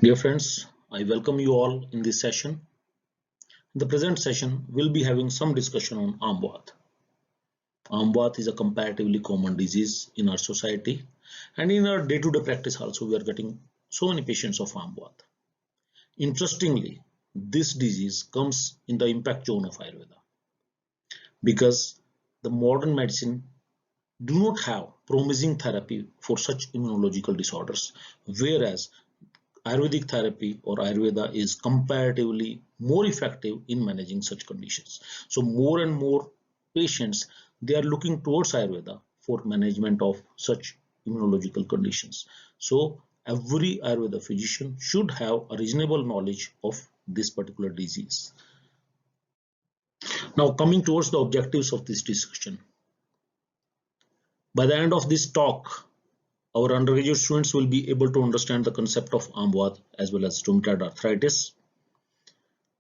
Dear friends, I welcome you all in this session. In the present session, we'll be having some discussion on Amavata. Amavata is a comparatively common disease in our society, and in our day-to-day practice also we are getting so many patients of Amavata. Interestingly, this disease comes in the impact zone of Ayurveda because the modern medicine do not have promising therapy for such immunological disorders, whereas Ayurvedic therapy or Ayurveda is comparatively more effective in managing such conditions. So more and more patients, they are looking towards Ayurveda for management of such immunological conditions. So every Ayurveda physician should have a reasonable knowledge of this particular disease. Now coming towards the objectives of this discussion. By the end of this talk, our undergraduate students will be able to understand the concept of Amavata as well as rheumatoid arthritis.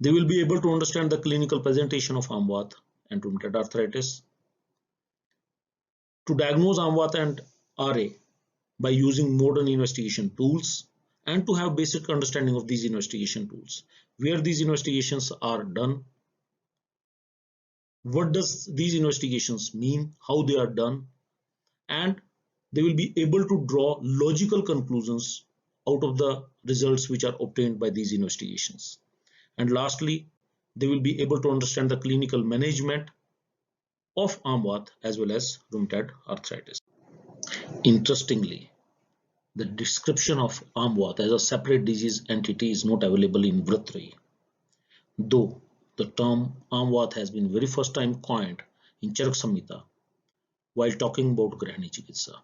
They will be able to understand the clinical presentation of Amavata and rheumatoid arthritis. To diagnose Amavata and RA by using modern investigation tools and to have basic understanding of these investigation tools, where these investigations are done, what does these investigations mean, how they are done, and they will be able to draw logical conclusions out of the results which are obtained by these investigations. And lastly, they will be able to understand the clinical management of Amavata as well as rheumatoid arthritis. Interestingly, the description of Amavata as a separate disease entity is not available in Vritrayi, though the term Amavata has been very first time coined in Charak Samhita while talking about Grahani Chikitsa.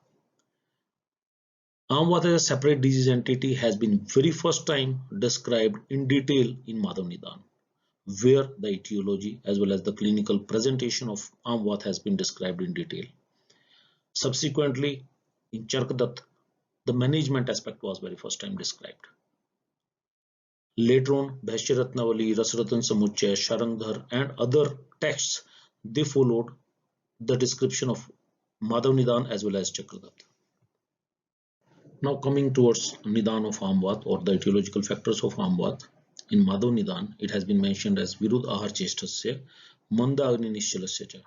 Amavata as a separate disease entity has been very first time described in detail in Madhav Nidan, where the etiology as well as the clinical presentation of Amavata has been described in detail. Subsequently, in Charkadatta, the management aspect was very first time described. Later on, Bhaishya Ratnavali, Rasratan Samuchaya, Sharangdhar and other texts, they followed the description of Madhav Nidan as well as Chakradatta. Now coming towards Nidan of Amavata or the etiological factors of Amavata. In Madhav Nidan, it has been mentioned as Virud Ahar Cheshtasya, Manda Agni Nishchalasya cha.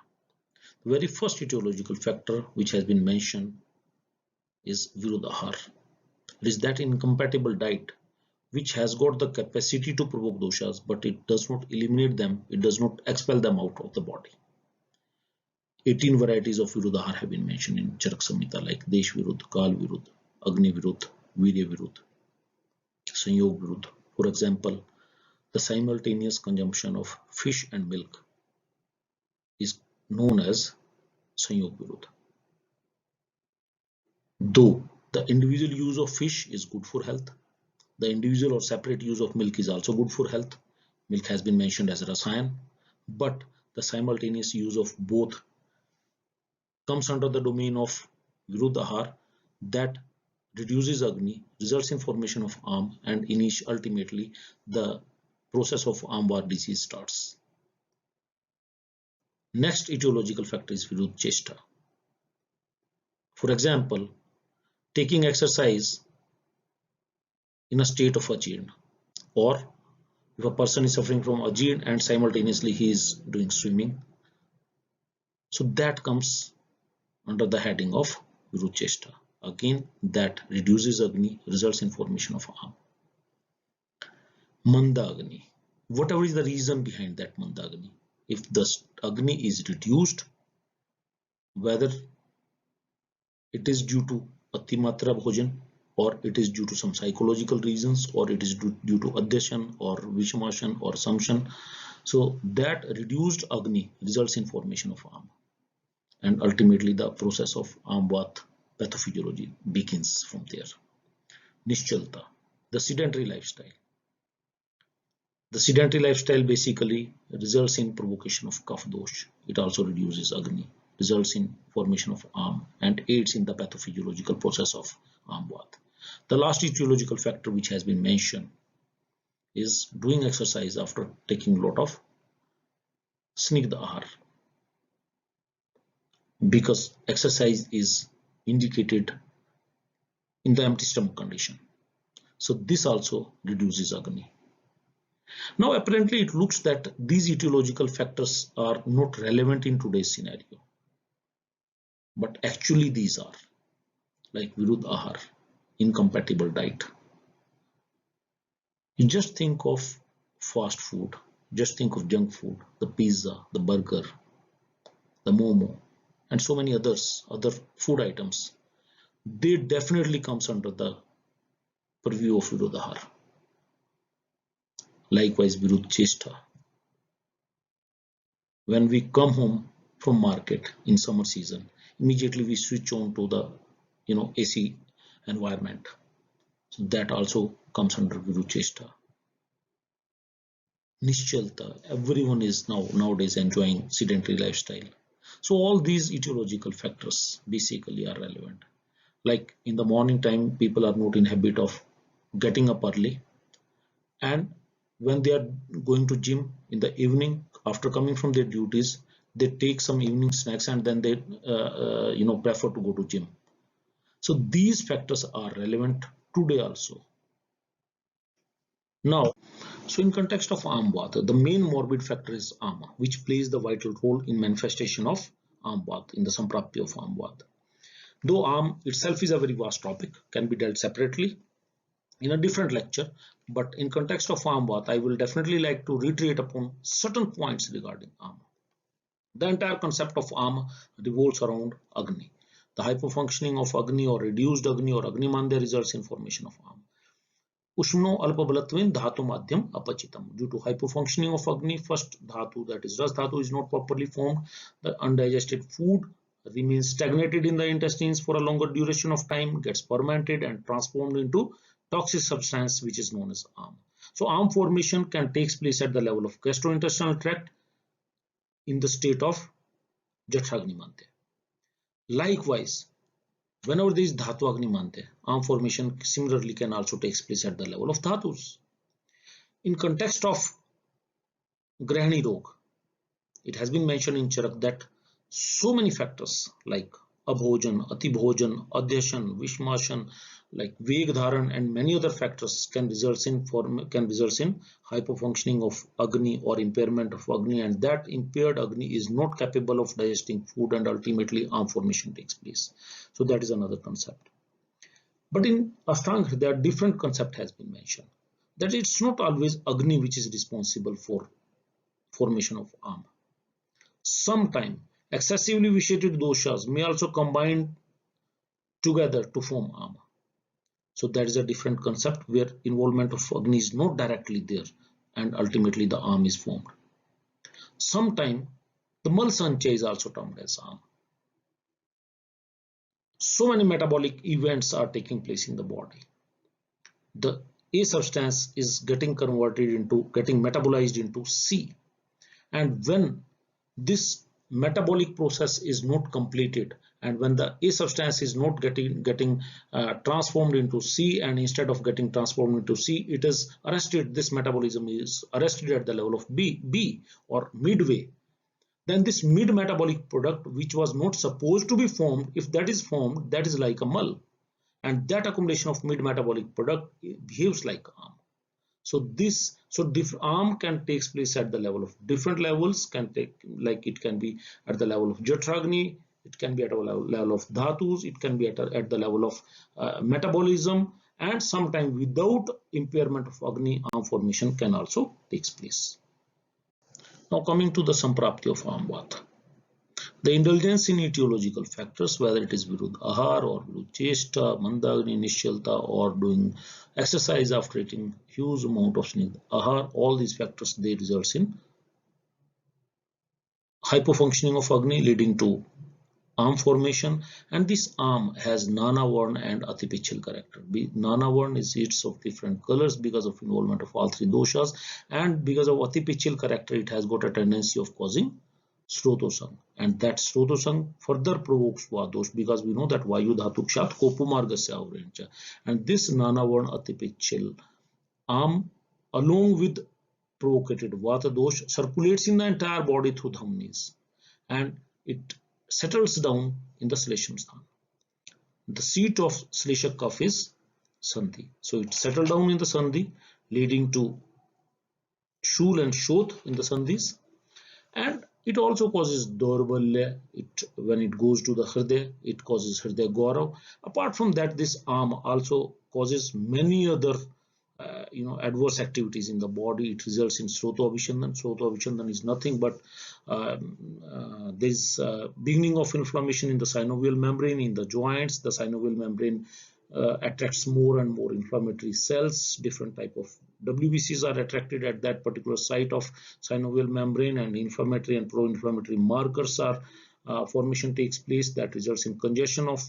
The very first etiological factor which has been mentioned is Virud Ahar. It is that incompatible diet which has got the capacity to provoke doshas, but it does not eliminate them, it does not expel them out of the body. 18 varieties of Virud Ahar have been mentioned in Charak Samhita like Desh Virud, Kal Virud, Agni Virud, Virya Virud, Sanyog Virud. For example, the simultaneous consumption of fish and milk is known as Sanyog Virud. Though the individual use of fish is good for health, the individual or separate use of milk is also good for health. Milk has been mentioned as rasayan, but the simultaneous use of both comes under the domain of Virud Ahar that reduces Agni, results in formation of Am, and ultimately the process of Amvar disease starts. Next etiological factor is Virud Cheshta. For example, taking exercise in a state of ajeen, or if a person is suffering from ajeen and simultaneously he is doing swimming, so that comes under the heading of Virud Cheshta. Again, that reduces Agni, results in formation of Am. Manda Agni. Whatever is the reason behind that Manda Agni, if the Agni is reduced, whether it is due to Atimatra Bhojan or it is due to some psychological reasons or it is due to Adyashan or Vishamashan or Samshan, so that reduced Agni results in formation of Am, and ultimately the process of Amavata pathophysiology begins from there. Nischalta, the sedentary lifestyle. The sedentary lifestyle basically results in provocation of kapha dosh. It also reduces Agni, results in formation of Am, and aids in the pathophysiological process of Amavata. The last etiological factor which has been mentioned is doing exercise after taking a lot of Snigdha Ahar, because exercise is indicated in the empty stomach condition. So this also reduces Agni. Now apparently it looks that these etiological factors are not relevant in today's scenario, but actually these are, like Virudh Ahar, incompatible diet. You just think of fast food, just think of junk food, the pizza, the burger, the momo, and so many other food items. They definitely comes under the purview of Virudh Ahar. Likewise, Virudh Chesta. When we come home from market in summer season, immediately we switch on to the AC environment. So that also comes under Virudh Chesta. Nischalta, everyone is nowadays enjoying sedentary lifestyle. So all these etiological factors basically are relevant. Like in the morning time, people are not in habit of getting up early, and when they are going to gym in the evening after coming from their duties, they take some evening snacks and then they prefer to go to gym. So these factors are relevant today also. Now, so in context of Amavata, the main morbid factor is Ama, which plays the vital role in manifestation of Amavata, in the Samprapti of Amavata. Though Am itself is a very vast topic, can be dealt separately in a different lecture, but in context of Amavata, I will definitely like to reiterate upon certain points regarding Ama. The entire concept of Ama revolves around Agni. The hypofunctioning of Agni or reduced Agni or Agnimandya results in formation of Ama. Ushno alpabalatvein dhatu madhyam apachitam. Due to hypofunctioning of Agni, first dhatu, that is Ras dhatu, is not properly formed. The undigested food remains stagnated in the intestines for a longer duration of time, gets fermented and transformed into toxic substance which is known as Am. So Am formation can take place at the level of gastrointestinal tract in the state of Jathagni-mantya. Likewise, whenever there is Dhatu Agni-mantya, Am formation similarly can also take place at the level of Dhatus. In context of Grahani Rog, it has been mentioned in Charak that so many factors like Abhojan, Atibhojan, Adhyashan, Vishmashan, like Vegdharan and many other factors can result in hypofunctioning of Agni or impairment of Agni, and that impaired Agni is not capable of digesting food and ultimately Am formation takes place. So that is another concept. But in Ashtanga, there are different concept has been mentioned, that it's not always Agni which is responsible for formation of Am. Sometimes excessively vitiated doshas may also combine together to form Ama. So that is a different concept where involvement of Agni is not directly there and ultimately the Ama is formed. Sometimes the Mal Sanchaya is also termed as Ama. So many metabolic events are taking place in the body. The A substance is getting metabolized into C, and when this metabolic process is not completed and when the A substance is not getting transformed into C, and instead of getting transformed into C, it is arrested, this metabolism is arrested at the level of B or midway, then this mid metabolic product which was not supposed to be formed, if that is formed, that is like a mal, and that accumulation of mid metabolic product behaves like Am. So Am can take place at the level of different levels, it can be at the level of Jatragni, it can be at a level of Dhatus, it can be at the level of metabolism, and sometimes without impairment of Agni, Am formation can also take place. Now coming to the Samprapti of Amavata. The indulgence in etiological factors, whether it is Virudh Ahar or Virudh Chesta, Mandagni, Nishalta, or doing exercise after eating huge amount of Snigdha Ahar, all these factors, they result in hypofunctioning of Agni leading to Am formation, and this Am has Nana Varna and Atipichal character. Nana Varna is seeds of different colors because of involvement of all three doshas, and because of Atipichal character, it has got a tendency of causing Srotosang, and that Srotosang further provokes Vadosh, because we know that Vayu Dhatu Kshat Kopumargasya Avrencha, and this Nana Varna Atipichal Am along with provocated Vata dosh circulates in the entire body through dhamanis, and it settles down in the Shlesham Sthan. The seat of Shleshak Kaph is Sandhi. So it settled down in the Sandhi, leading to Shul and Shodh in the Sandhis, and it also causes Dorbalya. When it goes to the Hriday, it causes Hriday Gaurav. Apart from that, this arm also causes many other adverse activities in the body. It results in Srota Abhishandan. Srota Abhishandan is nothing but there is beginning of inflammation in the synovial membrane, in the joints. The synovial membrane attracts more and more inflammatory cells. Different type of WBCs are attracted at that particular site of synovial membrane, and inflammatory and pro-inflammatory markers are formation takes place that results in congestion of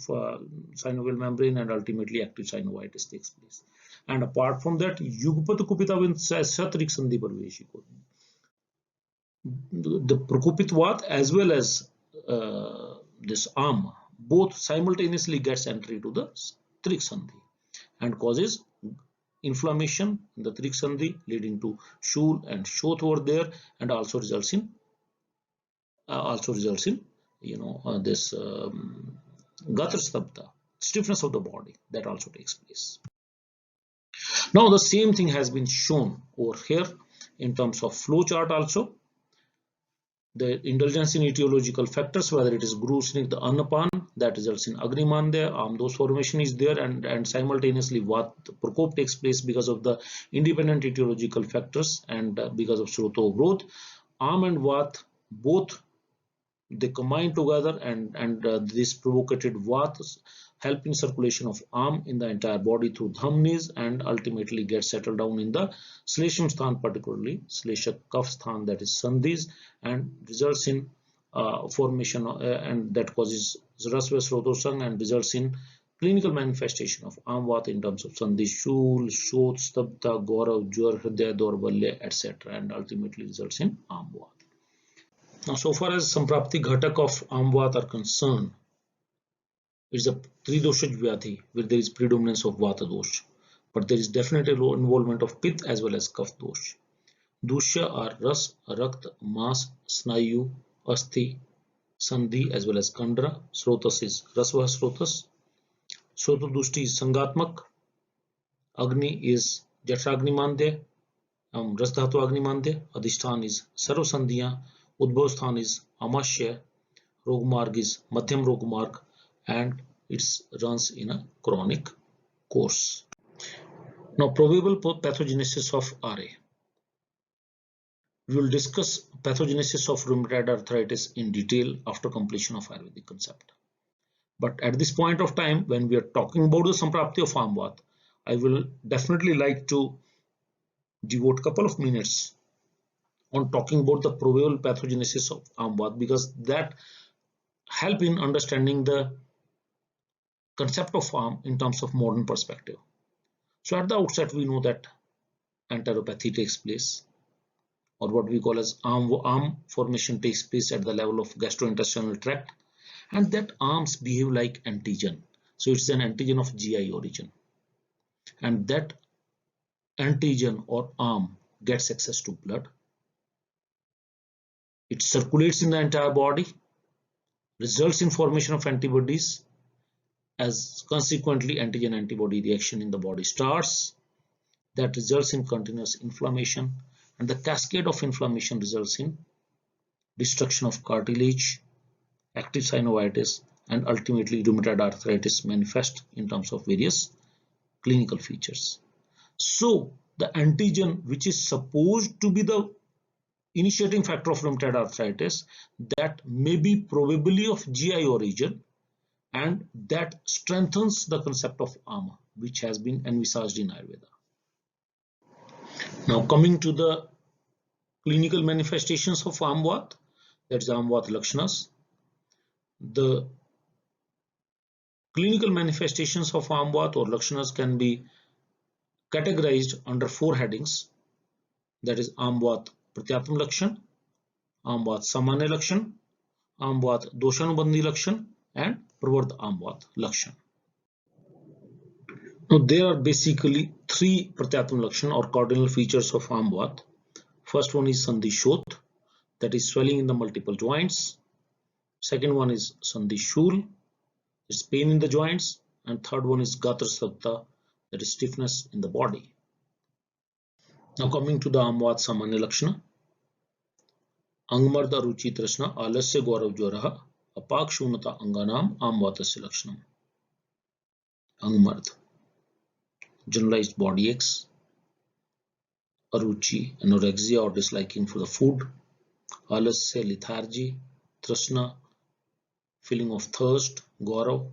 synovial membrane, and ultimately active synovitis takes place. And apart from that, Yugpat Kupitavin Satrik Sandhi Parveshiko, the Prokopit Vat as well as this arm both simultaneously gets entry to the Trik Sandhi and causes inflammation in the Trik Sandhi, leading to Shul and Shoth over there, and also results in this Gatar Stabda, stiffness of the body, that also takes place. Now the same thing has been shown over here in terms of flow chart also. The indulgence in etiological factors, whether it is Guru Snik, the Annapan, that results in Agrimandya, Amdos formation is there, and simultaneously Vat Prokop takes place because of the independent etiological factors and because of Sroto growth. Am and Vat both they combine together, and this provocated Vat help in circulation of arm in the entire body through dhamanis, and ultimately get settled down in the Shlesham Sthan, particularly Shleshak Kaf Sthan, that is Sandhis, and results in formation and that causes Rasva Srotosang and results in clinical manifestation of Amvat in terms of Sandhi, Shul, Shoth, Stabta, Gaurav, Jwar, Hriday, Dorbalya, etc., and ultimately results in Amvat. Now, so far as Samprapti Ghatak of Amvat are concerned, it's a Tridoshaj Vyadhi where there is predominance of Vata dosh, but there is definitely low involvement of Pitta as well as Kapha dosh. Dusha are Ras, Rakt, Mas, Snayu, Asthi, Sandhi as well as Kandra. Srotas is Rasva Srotas. Srotadushti is Sangatmak. Agni is Jatragni Rasdhatu Agni Mandya. Adhishthan is Sarvasandhiya. Udbhavsthan is Amashya. Rogmarg is Madhyam Rogmarg, and it runs in a chronic course. Now, probable pathogenesis of RA. We will discuss pathogenesis of rheumatoid arthritis in detail after completion of Ayurvedic concept. But at this point of time, when we are talking about the Samprapti of Amvat, I will definitely like to devote a couple of minutes on talking about the probable pathogenesis of Amvat, because that help in understanding the concept of arm in terms of modern perspective. So at the outset, we know that enteropathy takes place, or what we call as arm formation takes place at the level of gastrointestinal tract, and that arms behave like antigen. So it's an antigen of GI origin, and that antigen or arm gets access to blood. It circulates in the entire body, results in formation of antibodies, as consequently antigen antibody reaction in the body starts, that results in continuous inflammation, and the cascade of inflammation results in destruction of cartilage, active synovitis, and ultimately rheumatoid arthritis manifest in terms of various clinical features. So the antigen, which is supposed to be the initiating factor of rheumatoid arthritis, that may be probably of GI origin, and that strengthens the concept of ama, which has been envisaged in Ayurveda. Now, coming to the clinical manifestations of Amvat, that is Amvat Lakshanas. The clinical manifestations of Amvat or Lakshanas can be categorized under 4 headings, that is Amvat Pratyatma Lakshan, Amvat Samanya Lakshan, Amvat Doshanubandhi Lakshan, and Pravardh Amvat Lakshan. Now, there are basically 3 Pratyatma Lakshan or cardinal features of Amvat. First one is Sandhi Shoth, that is swelling in the multiple joints. Second one is Sandhi Shul, it's pain in the joints. And third one is Gatar Sabta, that is stiffness in the body. Now coming to the Amvat Samanya Lakshana. अंगमर्द अरुचि तृष्णा आलस्य गौरव ज्वरः अपाक शून्यता अंगानाम आमवातस्य लक्षणम. अंगमर्द, generalized body aches, aruchi, anorexia or disliking for the food, alasya, lethargy, trishna, feeling of thirst, gaurav,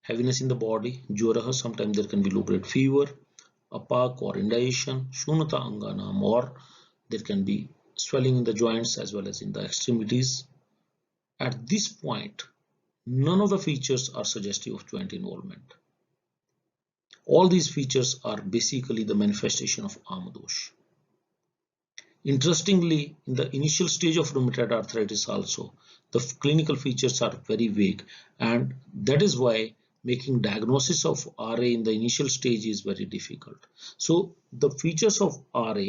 heaviness in the body, jwaraha, sometimes there can be low grade fever, apak or indigestion, shunata anganam, or there can be swelling in the joints as well as in the extremities. At this point, none of the features are suggestive of joint involvement. All these features are basically the manifestation of Amadosh. Interestingly, in the initial stage of rheumatoid arthritis also, the clinical features are very vague, and that is why making diagnosis of RA in the initial stage is very difficult. So the features of RA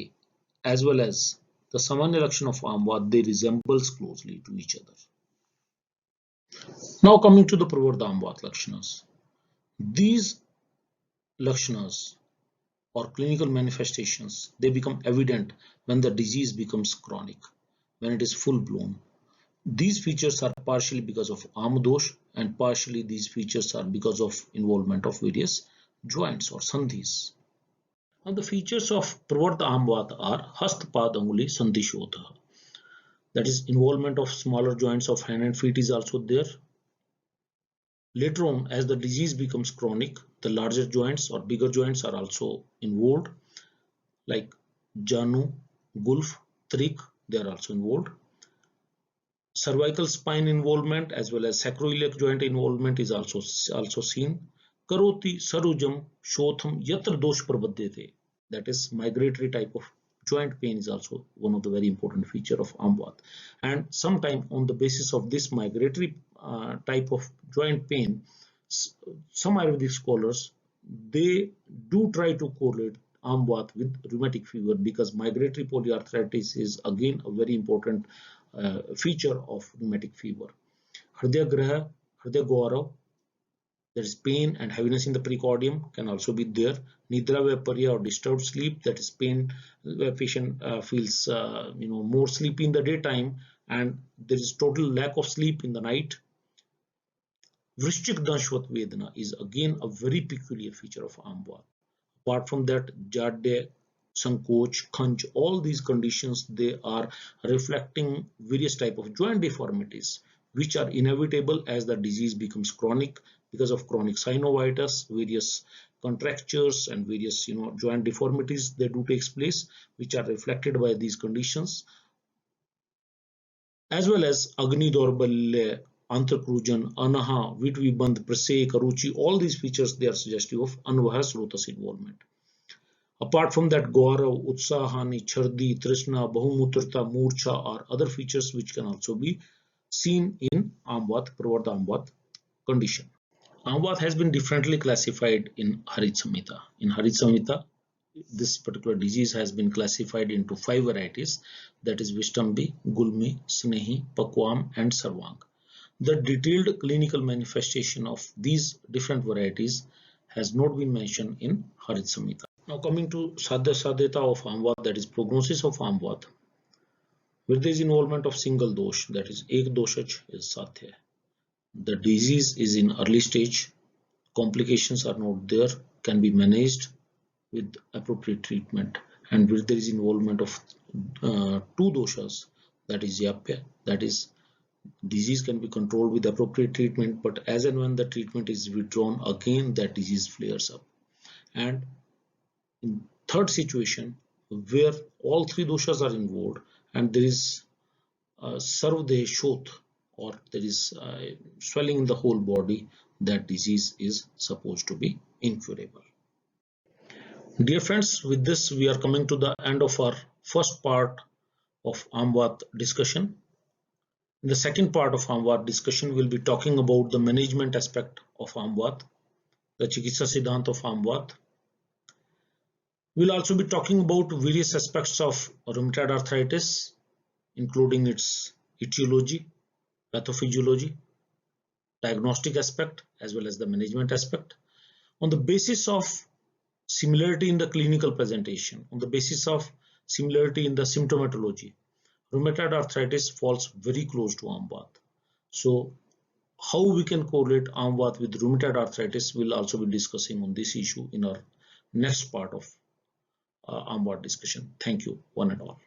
as well as the Samanya Lakshana of Amvat, they resembles closely to each other. Now coming to the Pravarta Amvat Lakshanas. These Lakshanas or clinical manifestations, they become evident when the disease becomes chronic, when it is full blown. These features are partially because of Amadosh and partially these features are because of involvement of various joints or sandhis. Now the features of Pravarta Amvat are Hastapad Anguli Sandhi Shodha. That is, involvement of smaller joints of hand and feet is also there. Later on, as the disease becomes chronic, the larger joints or bigger joints are also involved, like Janu, Gulf, Trik, they are also involved. Cervical spine involvement as well as sacroiliac joint involvement is also seen. Karoti sarujam shotham yatra dosh prabhadyate. That is, migratory type of joint pain is also one of the very important feature of Amvat. And sometime on the basis of this migratory type of joint pain, some Ayurvedic scholars, they do try to correlate Amvat with rheumatic fever, because migratory polyarthritis is again a very important feature of rheumatic fever. Hridaya Graha, Hridaya Gaurav, there is pain and heaviness in the precordium can also be there. Nidra Vaiparya or disturbed sleep, that is pain where patient feels more sleepy in the daytime and there is total lack of sleep in the night. Vrishchik Danshvat Vedana is again a very peculiar feature of Amvat. Apart from that, Jadde, Sankoch, Khanch, all these conditions, they are reflecting various type of joint deformities which are inevitable as the disease becomes chronic because of chronic synovitis, various contractures and various joint deformities they do takes place, which are reflected by these conditions, as well as Agni Dorbalya, Antakrujan, Anaha, Vitvibandh, Prasek, Aruchi, all these features they are suggestive of Anvaha Srotas involvement. Apart from that, Gaurav, Utsahani, Chardi, Trishna, Bahumutrta, Murcha are other features which can also be seen in Amvat, Pravarta Amvat condition. Amvat has been differently classified in Harit Samhita. In Harit Samhita, this particular disease has been classified into 5 varieties, that is Vishtambi, Gulmi, Snehi, Pakwam and Sarvang. The detailed clinical manifestation of these different varieties has not been mentioned in Harit Samhita. Now coming to Sadhya Sadhyata of Amvat, that is prognosis of Amvat, where there is involvement of single dosh, that is Ek Doshach is Sadhya. The disease is in early stage, complications are not there, can be managed with appropriate treatment, and where there is involvement of 2 doshas, that is Yapya, that is disease can be controlled with appropriate treatment, but as and when the treatment is withdrawn, again that disease flares up. And in third situation, where all 3 doshas are involved and there is Sarvdeha Shoth, or there is swelling in the whole body, that disease is supposed to be incurable. Dear friends, with this we are coming to the end of our first part of Amvat discussion. In the second part of Amvat discussion, we'll be talking about the management aspect of Amvat, the Chikitsa Siddhant of Amvat. We'll also be talking about various aspects of rheumatoid arthritis, including its etiology, pathophysiology, diagnostic aspect, as well as the management aspect. On the basis of Similarity in the clinical presentation. On the basis of similarity in the symptomatology, rheumatoid arthritis falls very close to Amvat. So how we can correlate Amvat with rheumatoid arthritis, we'll also be discussing on this issue in our next part of Amvat discussion. Thank you, one and all.